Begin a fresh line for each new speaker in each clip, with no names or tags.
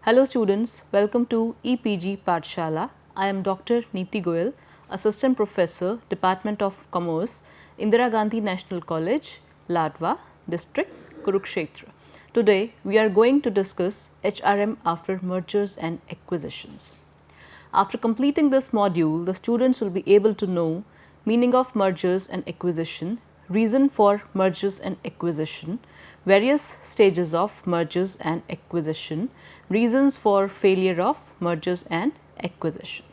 Hello students, welcome to EPG Pathshala. I am Dr. Neeti Goyal, Assistant Professor, Department of Commerce, Indira Gandhi National College, Ladwa, District, Kurukshetra. Today we are going to discuss HRM after mergers and acquisitions. After completing this module, the students will be able to know meaning of mergers and acquisition, reason for mergers and acquisition, various stages of mergers and acquisition, reasons for failure of mergers and acquisition.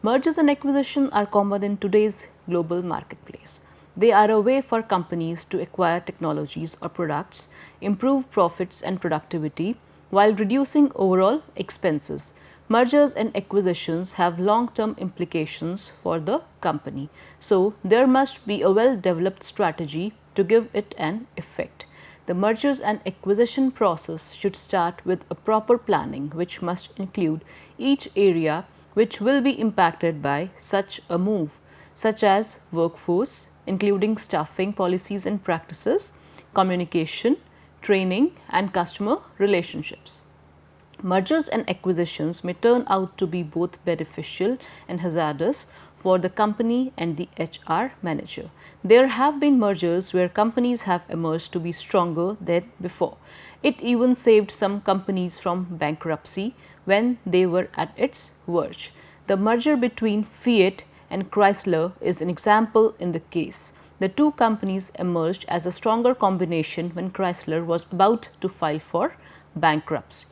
Mergers and acquisition are common in today's global marketplace. They are a way for companies to acquire technologies or products, improve profits and productivity while reducing overall expenses. Mergers and acquisitions have long-term implications for the company. So, there must be a well-developed strategy to give it an effect. The mergers and acquisition process should start with a proper planning which must include each area which will be impacted by such a move, such as workforce, including staffing policies and practices, communication, training, and customer relationships. Mergers and acquisitions may turn out to be both beneficial and hazardous for the company and the HR manager. There have been mergers where companies have emerged to be stronger than before. It even saved some companies from bankruptcy when they were at its verge. The merger between Fiat and Chrysler is an example in the case. The two companies emerged as a stronger combination when Chrysler was about to file for bankruptcy.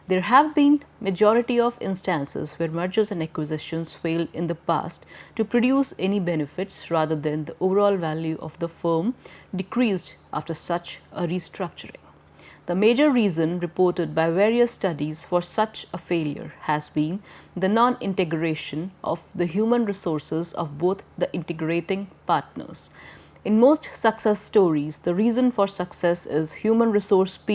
There have been majority of instances where mergers and acquisitions failed in the past to produce any benefits rather than the overall value of the firm decreased after such a restructuring. The major reason reported by various studies for such a failure has been the non-integration of the human resources of both the integrating partners. In most success stories, the reason for success is human resources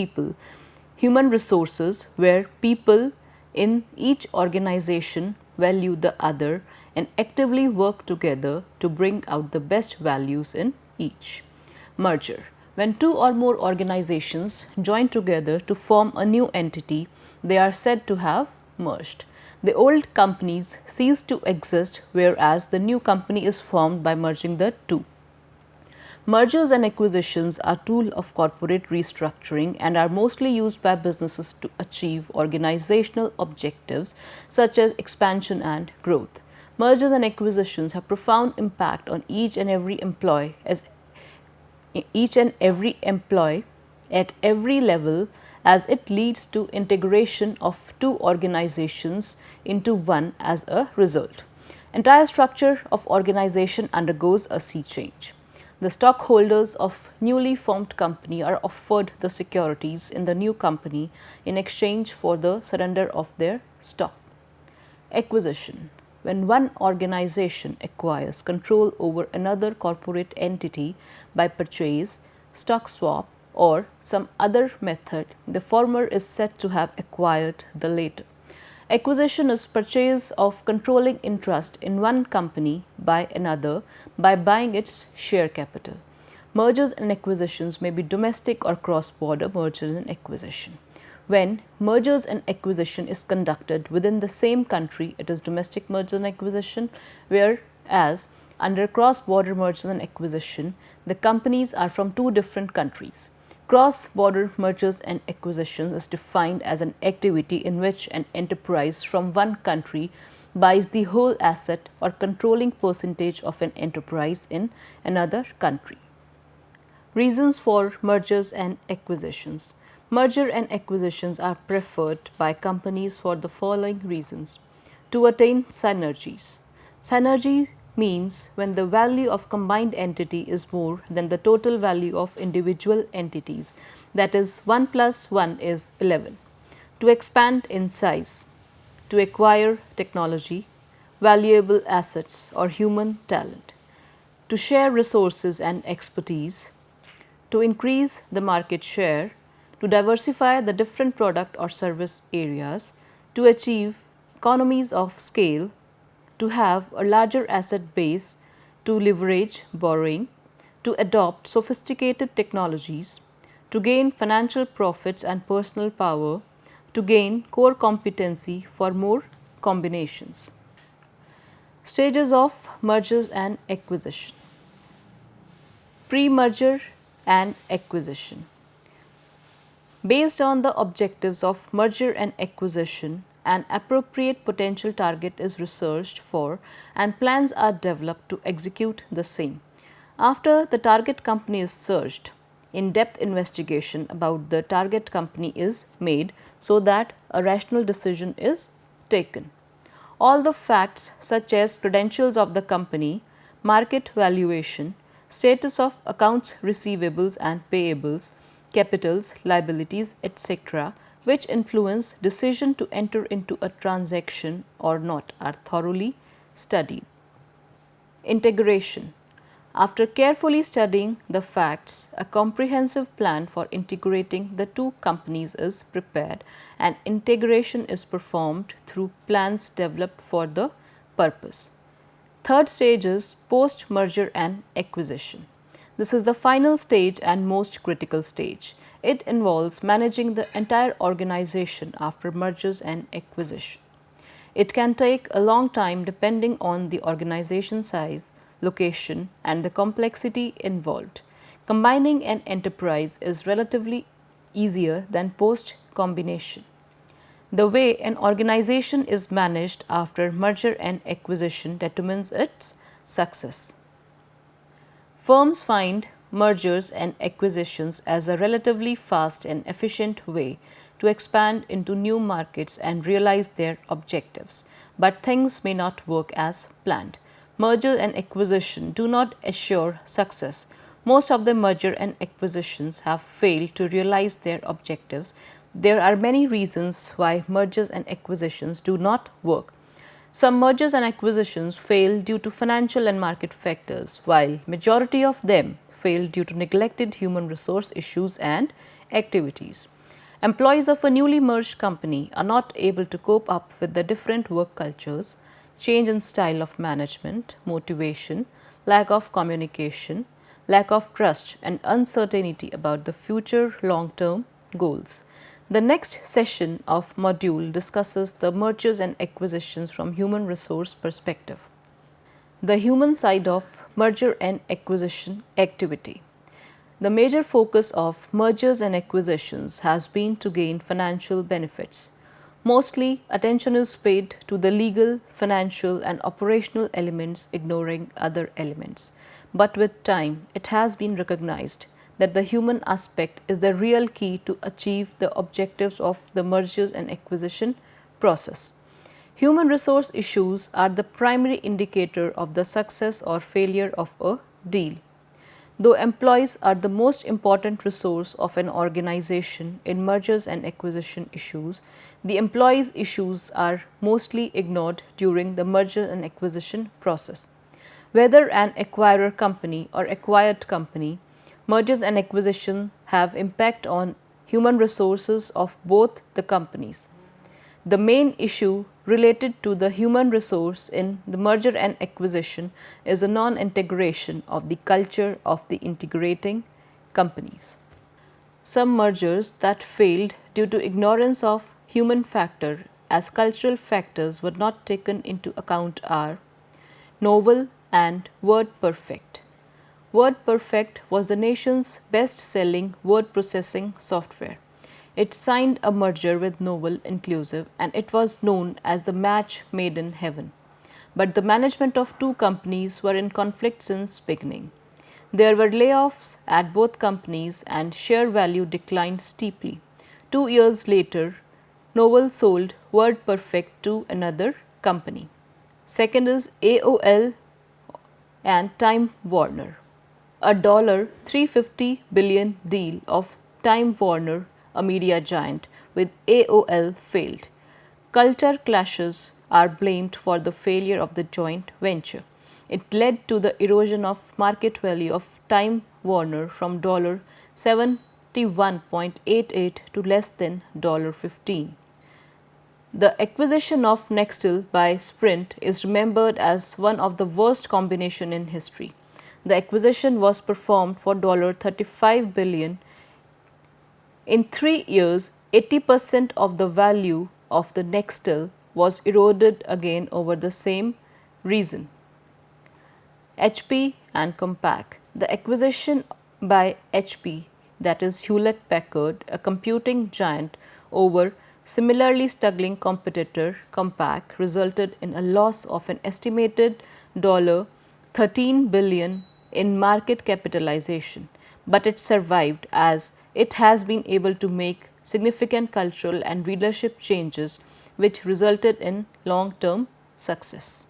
where people in each organization value the other and actively work together to bring out the best values in each. Merger. When two or more organizations join together to form a new entity, they are said to have merged. The old companies cease to exist, whereas the new company is formed by merging the two. Mergers and acquisitions are a tool of corporate restructuring and are mostly used by businesses to achieve organizational objectives such as expansion and growth. Mergers and acquisitions have profound impact on each and every employee at every level, as it leads to integration of two organizations into one as a result. Entire structure of organization undergoes a sea change. The stockholders of newly formed company are offered the securities in the new company in exchange for the surrender of their stock. Acquisition. When one organization acquires control over another corporate entity by purchase, stock swap, or some other method, the former is said to have acquired the latter. Acquisition is purchase of controlling interest in one company by another by buying its share capital. Mergers and acquisitions may be domestic or cross-border mergers and acquisition. When mergers and acquisition is conducted within the same country, it is domestic merger and acquisition, whereas under cross-border mergers and acquisition, the companies are from two different countries. Cross-border mergers and acquisitions is defined as an activity in which an enterprise from one country buys the whole asset or controlling percentage of an enterprise in another country. Reasons for mergers and acquisitions. Merger and acquisitions are preferred by companies for the following reasons. To attain synergies. Synergy means when the value of combined entity is more than the total value of individual entities, that is 1 plus 1 is 11. To expand in size. To acquire technology, valuable assets or human talent. To share resources and expertise. To increase the market share, to diversify the different product or service areas, to achieve economies of scale, to have a larger asset base, to leverage borrowing, to adopt sophisticated technologies, to gain financial profits and personal power, to gain core competency for more combinations. Stages of mergers and acquisition. Pre-merger and acquisition. Based on the objectives of merger and acquisition, an appropriate potential target is researched for and plans are developed to execute the same. After the target company is searched, in-depth investigation about the target company is made so that a rational decision is taken. All the facts such as credentials of the company, market valuation, status of accounts receivables and payables, capitals, liabilities, etc., which influence decision to enter into a transaction or not are thoroughly studied. Integration. After carefully studying the facts, a comprehensive plan for integrating the two companies is prepared and integration is performed through plans developed for the purpose. Third stage is post-merger and acquisition. This is the final stage and most critical stage. It involves managing the entire organization after mergers and acquisition. It can take a long time depending on the organization size, location, and the complexity involved. Combining an enterprise is relatively easier than post-combination. The way an organization is managed after merger and acquisition determines its success. Firms find mergers and acquisitions as a relatively fast and efficient way to expand into new markets and realize their objectives, but things may not work as planned. Merger and acquisition do not assure success. Most of the merger and acquisitions have failed to realize their objectives. There are many reasons why mergers and acquisitions do not work. Some mergers and acquisitions fail due to financial and market factors, while majority of them fail due to neglected human resource issues and activities. Employees of a newly merged company are not able to cope up with the different work cultures, change in style of management, motivation, lack of communication, lack of trust, and uncertainty about the future long-term goals. The next session of module discusses the mergers and acquisitions from human resource perspective. The human side of merger and acquisition activity. The major focus of mergers and acquisitions has been to gain financial benefits. Mostly, attention is paid to the legal, financial, and operational elements, ignoring other elements. But with time, it has been recognized that the human aspect is the real key to achieve the objectives of the mergers and acquisition process. Human resource issues are the primary indicator of the success or failure of a deal. Though employees are the most important resource of an organization in mergers and acquisition issues, the employees' issues are mostly ignored during the merger and acquisition process. Whether an acquirer company or acquired company, mergers and acquisition have impact on human resources of both the companies. The main issue related to the human resource in the merger and acquisition is a non-integration of the culture of the integrating companies. Some mergers that failed due to ignorance of human factor as cultural factors were not taken into account are Novell and WordPerfect. WordPerfect was the nation's best-selling word processing software. It signed a merger with Novell Inclusive and it was known as the match made in heaven. But the management of two companies were in conflict since beginning. There were layoffs at both companies and share value declined steeply. 2 years later, Novell sold WordPerfect to another company. Second is AOL and Time Warner. A $350 billion deal of Time Warner, a media giant, with AOL failed. Culture clashes are blamed for the failure of the joint venture. It led to the erosion of market value of Time Warner from $71.88 to less than $15. The acquisition of Nextel by Sprint is remembered as one of the worst combinations in history. The acquisition was performed for $35 billion. In 3 years, 80% of the value of the Nextel was eroded again over the same reason. HP and Compaq. The acquisition by HP, that is Hewlett Packard, a computing giant, over similarly struggling competitor Compaq resulted in a loss of an estimated $13 billion in market capitalization, but it survived as it has been able to make significant cultural and leadership changes which resulted in long-term success.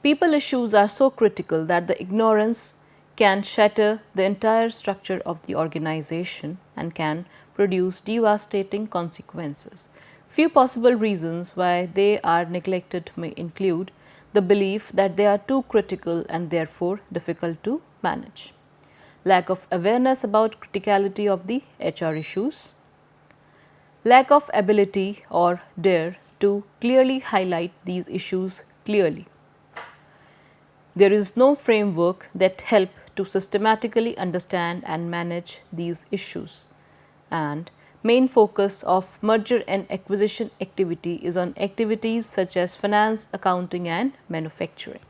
People issues are so critical that the ignorance can shatter the entire structure of the organization and can produce devastating consequences. Few possible reasons why they are neglected may include the belief that they are too critical and therefore difficult to manage, lack of awareness about criticality of the HR issues, lack of ability or dare to clearly highlight these issues clearly. There is no framework that help to systematically understand and manage these issues, and main focus of merger and acquisition activity is on activities such as finance, accounting and manufacturing.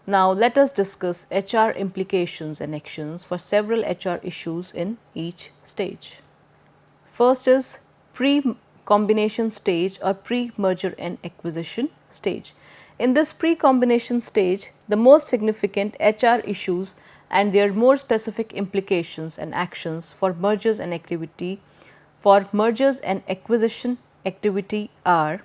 Now let us discuss HR implications and actions for several HR issues in each stage. First is pre-combination stage or pre-merger and acquisition stage. In this pre-combination stage, the most significant HR issues and their more specific implications and actions for mergers and acquisition activity are: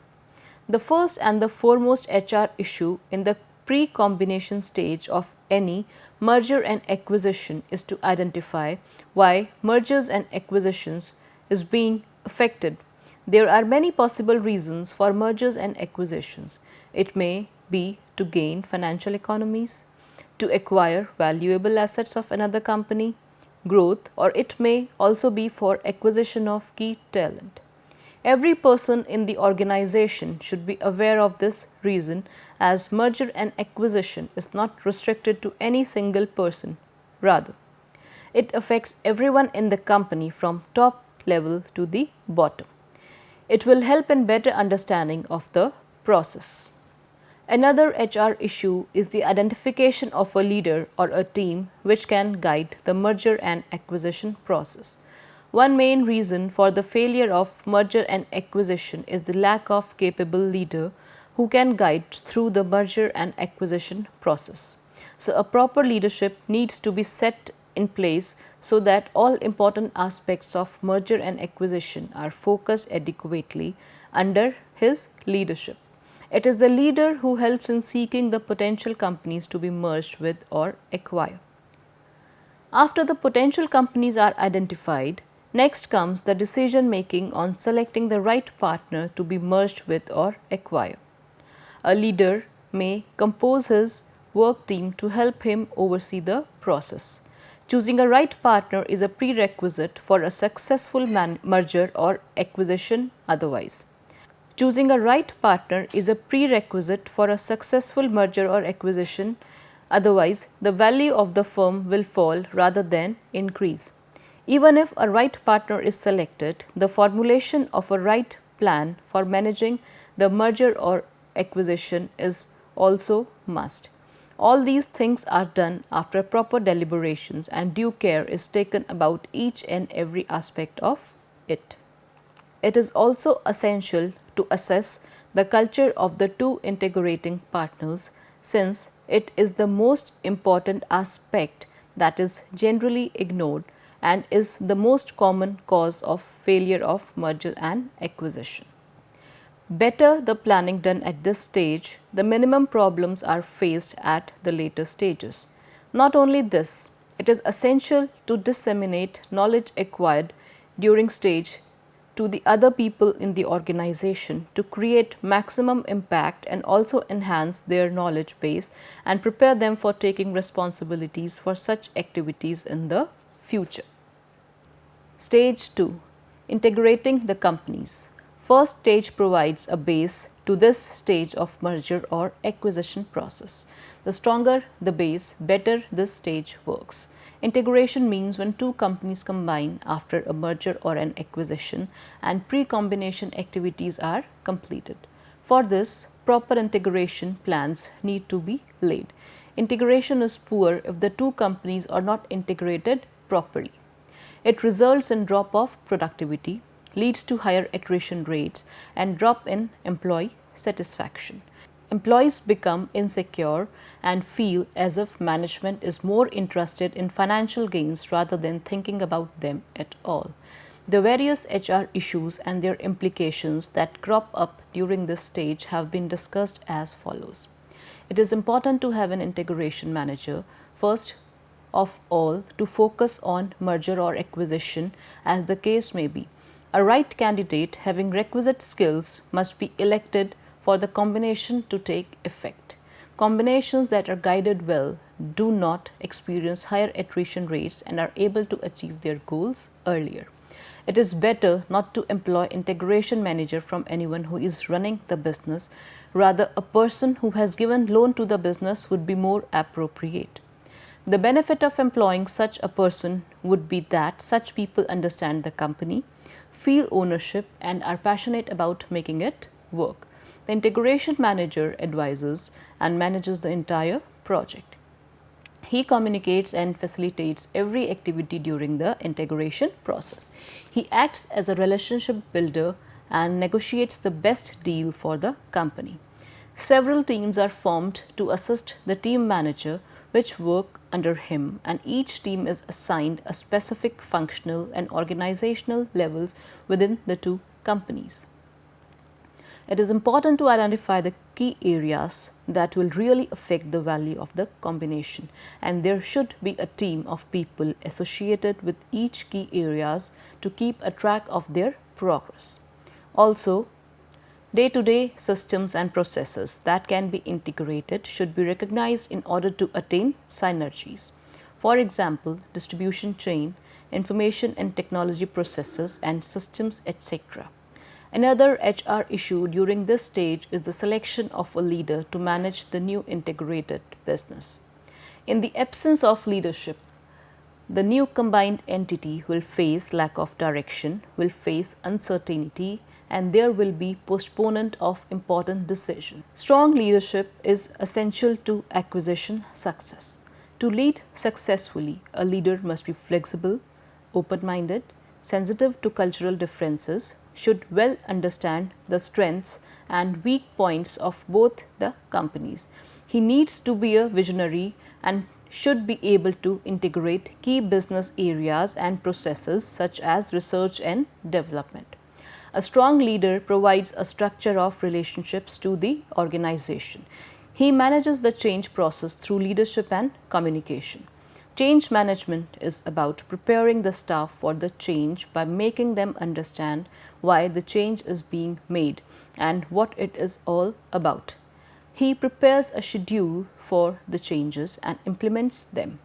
the first and the foremost HR issue in the pre-combination stage of any merger and acquisition is to identify why mergers and acquisitions is being affected. There are many possible reasons for mergers and acquisitions. It may be to gain financial economies, to acquire valuable assets of another company, growth, or it may also be for acquisition of key talent. Every person in the organization should be aware of this reason, as merger and acquisition is not restricted to any single person. Rather, it affects everyone in the company from top level to the bottom. It will help in better understanding of the process. Another HR issue is the identification of a leader or a team which can guide the merger and acquisition process. One main reason for the failure of merger and acquisition is the lack of capable leader who can guide through the merger and acquisition process. So, a proper leadership needs to be set in place so that all important aspects of merger and acquisition are focused adequately under his leadership. It is the leader who helps in seeking the potential companies to be merged with or acquire. After the potential companies are identified, next comes the decision making on selecting the right partner to be merged with or acquire. A leader may compose his work team to help him oversee the process. Choosing a right partner is a prerequisite for a successful merger or acquisition otherwise. Choosing a right partner is a prerequisite for a successful merger or acquisition, otherwise the value of the firm will fall rather than increase. Even if a right partner is selected, the formulation of a right plan for managing the merger or acquisition is also must. All these things are done after proper deliberations and due care is taken about each and every aspect of it. It is also essential to assess the culture of the two integrating partners, since it is the most important aspect that is generally ignored and is the most common cause of failure of merger and acquisition. Better the planning done at this stage, the minimum problems are faced at the later stages. Not only this, it is essential to disseminate knowledge acquired during stage to the other people in the organization to create maximum impact and also enhance their knowledge base and prepare them for taking responsibilities for such activities in the future. Stage 2. Integrating the companies. First stage provides a base to this stage of merger or acquisition process. The stronger the base, better this stage works. Integration means when two companies combine after a merger or an acquisition and pre-combination activities are completed. For this, proper integration plans need to be laid. Integration is poor if the two companies are not integrated properly. It results in drop of productivity, leads to higher attrition rates and drop in employee satisfaction. Employees become insecure and feel as if management is more interested in financial gains rather than thinking about them at all. The various HR issues and their implications that crop up during this stage have been discussed as follows. It is important to have an integration manager, first of all, to focus on merger or acquisition as the case may be. A right candidate having requisite skills must be elected for the combination to take effect. Combinations that are guided well do not experience higher attrition rates and are able to achieve their goals earlier. It is better not to employ integration manager from anyone who is running the business. Rather, a person who has given loan to the business would be more appropriate. The benefit of employing such a person would be that such people understand the company, feel ownership and are passionate about making it work. The integration manager advises and manages the entire project. He communicates and facilitates every activity during the integration process. He acts as a relationship builder and negotiates the best deal for the company. Several teams are formed to assist the team manager which work under him, and each team is assigned a specific functional and organizational levels within the two companies. It is important to identify the key areas that will really affect the value of the combination, and there should be a team of people associated with each key areas to keep a track of their progress. Also, day-to-day systems and processes that can be integrated should be recognized in order to attain synergies. For example, distribution chain, information and technology processes and systems, etc. Another HR issue during this stage is the selection of a leader to manage the new integrated business. In the absence of leadership, the new combined entity will face lack of direction, will face uncertainty, and there will be postponement of important decisions. Strong leadership is essential to acquisition success. To lead successfully, a leader must be flexible, open-minded, sensitive to cultural differences, should well understand the strengths and weak points of both the companies. He needs to be a visionary and should be able to integrate key business areas and processes such as research and development. A strong leader provides a structure of relationships to the organization. He manages the change process through leadership and communication. Change management is about preparing the staff for the change by making them understand why the change is being made and what it is all about. He prepares a schedule for the changes and implements them.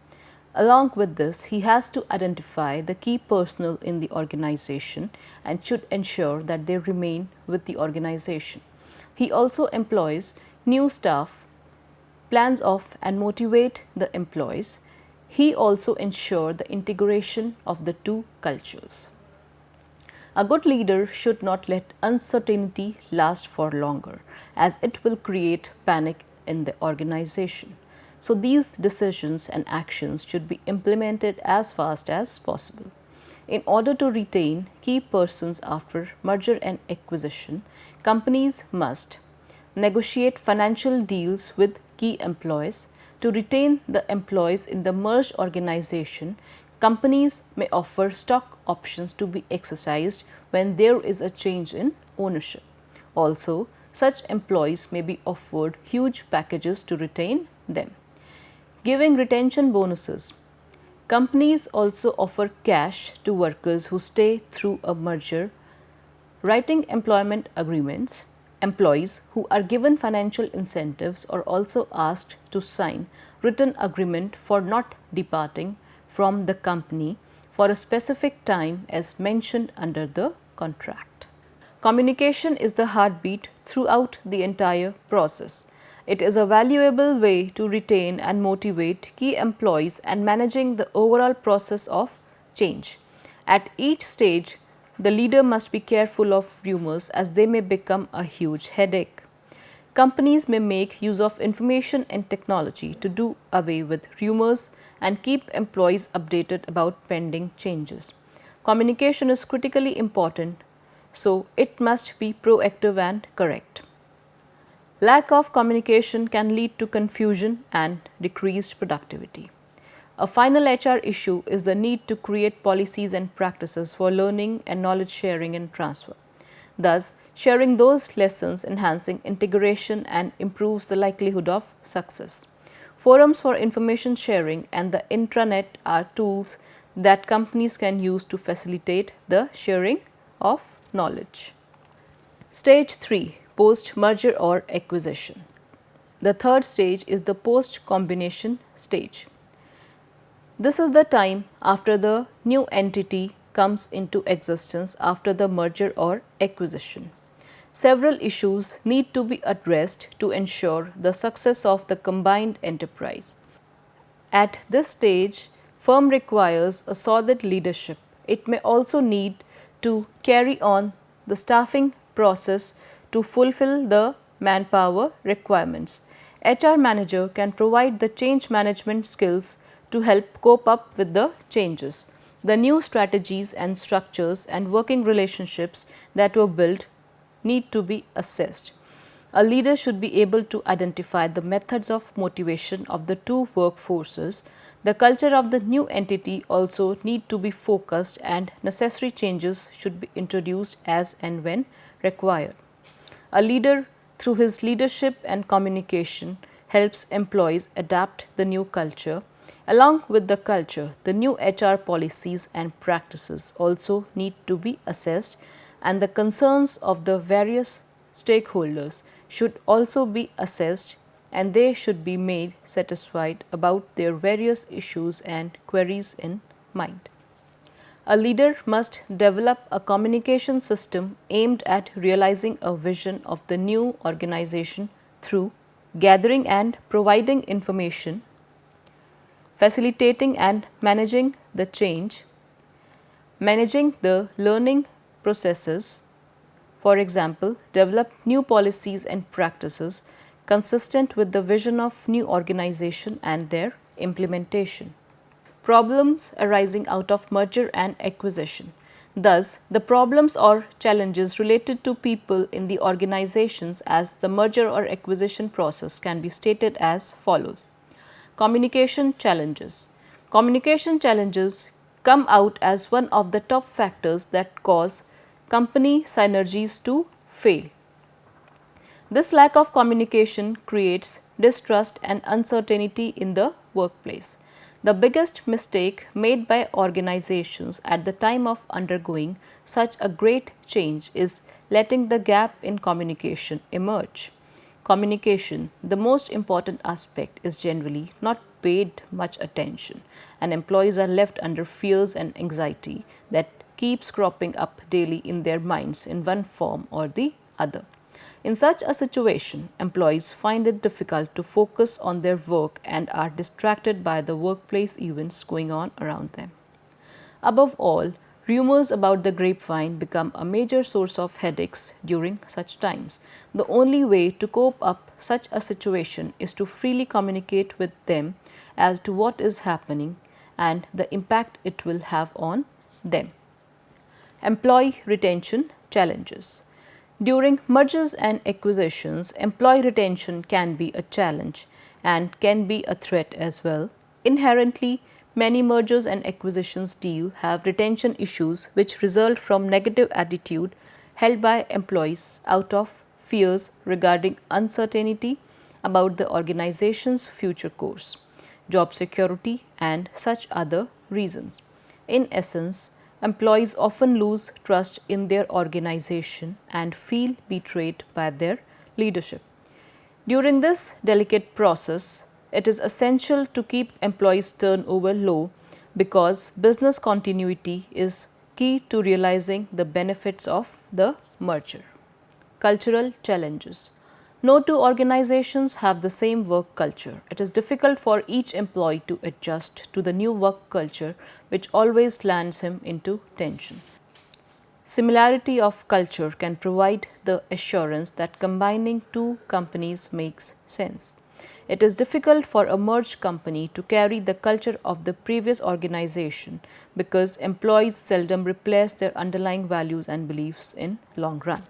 Along with this, he has to identify the key personnel in the organization and should ensure that they remain with the organization. He also employs new staff, plans of and motivate the employees. He also ensures the integration of the two cultures. A good leader should not let uncertainty last for longer, as it will create panic in the organization. So these decisions and actions should be implemented as fast as possible. In order to retain key persons after merger and acquisition, companies must negotiate financial deals with key employees. To retain the employees in the merged organization, companies may offer stock options to be exercised when there is a change in ownership. Also, such employees may be offered huge packages to retain them. Giving retention bonuses. Companies also offer cash to workers who stay through a merger. Writing employment agreements. Employees who are given financial incentives are also asked to sign written agreement for not departing from the company for a specific time as mentioned under the contract. Communication is the heartbeat throughout the entire process. It is a valuable way to retain and motivate key employees and managing the overall process of change. At each stage, the leader must be careful of rumors as they may become a huge headache. Companies may make use of information and technology to do away with rumors and keep employees updated about pending changes. Communication is critically important, so it must be proactive and correct. Lack of communication can lead to confusion and decreased productivity. A final HR issue is the need to create policies and practices for learning and knowledge sharing and transfer. Thus, sharing those lessons enhancing integration and improves the likelihood of success. Forums for information sharing and the intranet are tools that companies can use to facilitate the sharing of knowledge. Stage 3: Post merger or acquisition. The third stage is the post combination stage. This is the time after the new entity comes into existence after the merger or acquisition. Several issues need to be addressed to ensure the success of the combined enterprise. At this stage, firm requires a solid leadership. It may also need to carry on the staffing process to fulfill the manpower requirements. HR manager can provide the change management skills to help cope up with the changes. The new strategies and structures and working relationships that were built need to be assessed. A leader should be able to identify the methods of motivation of the two workforces. The culture of the new entity also need to be focused and necessary changes should be introduced as and when required. A leader, through his leadership and communication, helps employees adapt the new culture. Along with the culture, the new HR policies and practices also need to be assessed, and the concerns of the various stakeholders should also be assessed, and they should be made satisfied about their various issues and queries in mind. A leader must develop a communication system aimed at realizing a vision of the new organization through gathering and providing information, facilitating and managing the change, managing the learning processes. For example, develop new policies and practices consistent with the vision of new organization and their implementation. Problems arising out of merger and acquisition. Thus, the problems or challenges related to people in the organizations as the merger or acquisition process can be stated as follows. Communication challenges. Communication challenges come out as one of the top factors that cause company synergies to fail. This lack of communication creates distrust and uncertainty in the workplace. The biggest mistake made by organizations at the time of undergoing such a great change is letting the gap in communication emerge. Communication, the most important aspect, is generally not paid much attention, and employees are left under fears and anxiety that keeps cropping up daily in their minds in one form or the other. In such a situation, employees find it difficult to focus on their work and are distracted by the workplace events going on around them. Above all, rumors about the grapevine become a major source of headaches during such times. The only way to cope up such a situation is to freely communicate with them as to what is happening and the impact it will have on them. Employee retention challenges. During mergers and acquisitions, employee retention can be a challenge and can be a threat as well. Inherently, many mergers and acquisitions deals have retention issues which result from negative attitude held by employees out of fears regarding uncertainty about the organization's future course, job security, and such other reasons. In essence, employees often lose trust in their organization and feel betrayed by their leadership. During this delicate process, it is essential to keep employees' turnover low because business continuity is key to realizing the benefits of the merger. Cultural challenges. No two organizations have the same work culture. It is difficult for each employee to adjust to the new work culture, which always lands him into tension. Similarity of culture can provide the assurance that combining two companies makes sense. It is difficult for a merged company to carry the culture of the previous organization because employees seldom replace their underlying values and beliefs in long run.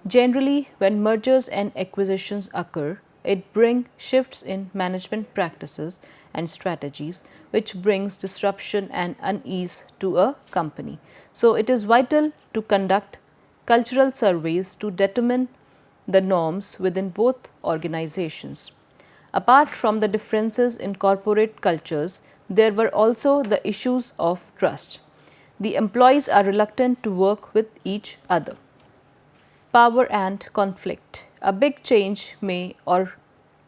Generally, when mergers and acquisitions occur, it brings shifts in management practices and strategies, which brings disruption and unease to a company. So, it is vital to conduct cultural surveys to determine the norms within both organizations. Apart from the differences in corporate cultures, there were also the issues of trust. The employees are reluctant to work with each other. Power and conflict. A big change may or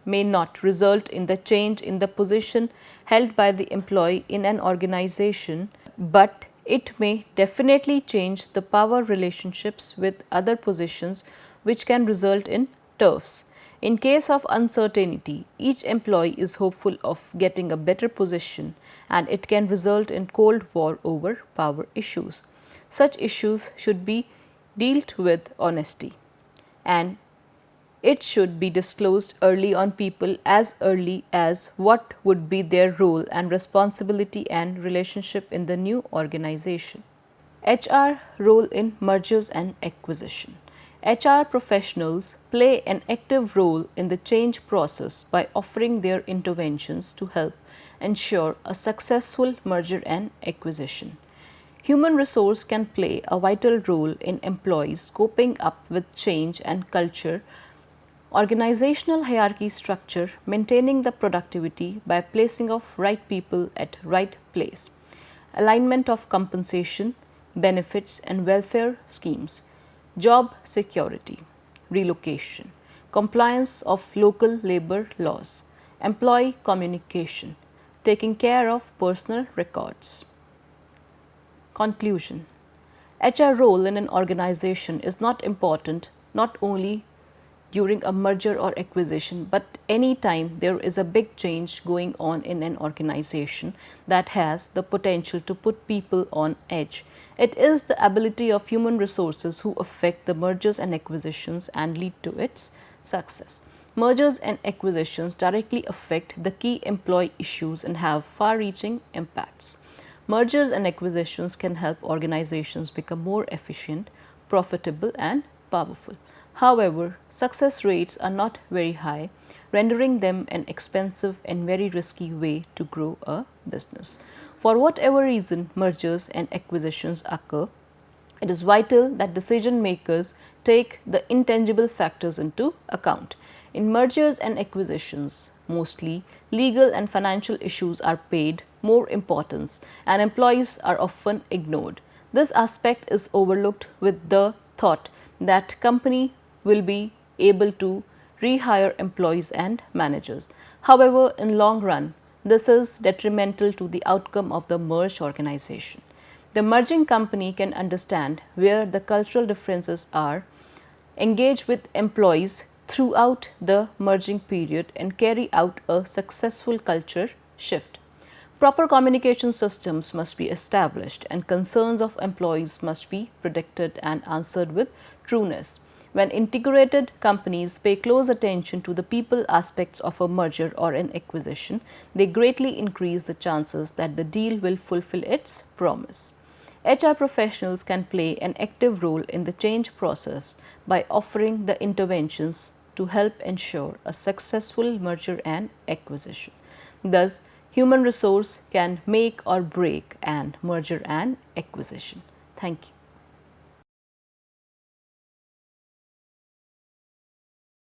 may not result in the change in the position held by the employee in an organization, but it may definitely change the power relationships with other positions, which can result in turfs. In case of uncertainty, each employee is hopeful of getting a better position, and it can result in cold war over power issues. Such issues should be dealt with honesty, and it should be disclosed early on people as early as what would be their role and responsibility and relationship in the new organization. HR role in mergers and acquisition. HR professionals play an active role in the change process by offering their interventions to help ensure a successful merger and acquisition. Human resource can play a vital role in employees coping up with change and culture, organizational hierarchy structure, maintaining the productivity by placing of right people at right place, alignment of compensation, benefits and welfare schemes, job security, relocation, compliance of local labor laws, employee communication, taking care of personal records. Conclusion. HR role in an organization is not important not only during a merger or acquisition, but any time there is a big change going on in an organization that has the potential to put people on edge. It is the ability of human resources who affect the mergers and acquisitions and lead to its success. Mergers and acquisitions directly affect the key employee issues and have far-reaching impacts. Mergers and acquisitions can help organizations become more efficient, profitable and powerful. However, success rates are not very high, rendering them an expensive and very risky way to grow a business. For whatever reason mergers and acquisitions occur, it is vital that decision makers take the intangible factors into account. In mergers and acquisitions, mostly legal and financial issues are paid more importance and employees are often ignored. This aspect is overlooked with the thought that company will be able to rehire employees and managers. However, in long run, this is detrimental to the outcome of the merged organization. The merging company can understand where the cultural differences are, engage with employees throughout the merging period and carry out a successful culture shift. Proper communication systems must be established and concerns of employees must be predicted and answered with trueness. When integrated companies pay close attention to the people aspects of a merger or an acquisition, they greatly increase the chances that the deal will fulfill its promise. HR professionals can play an active role in the change process by offering the interventions to help ensure a successful merger and acquisition. Thus, human resource can make or break an merger and acquisition. Thank you.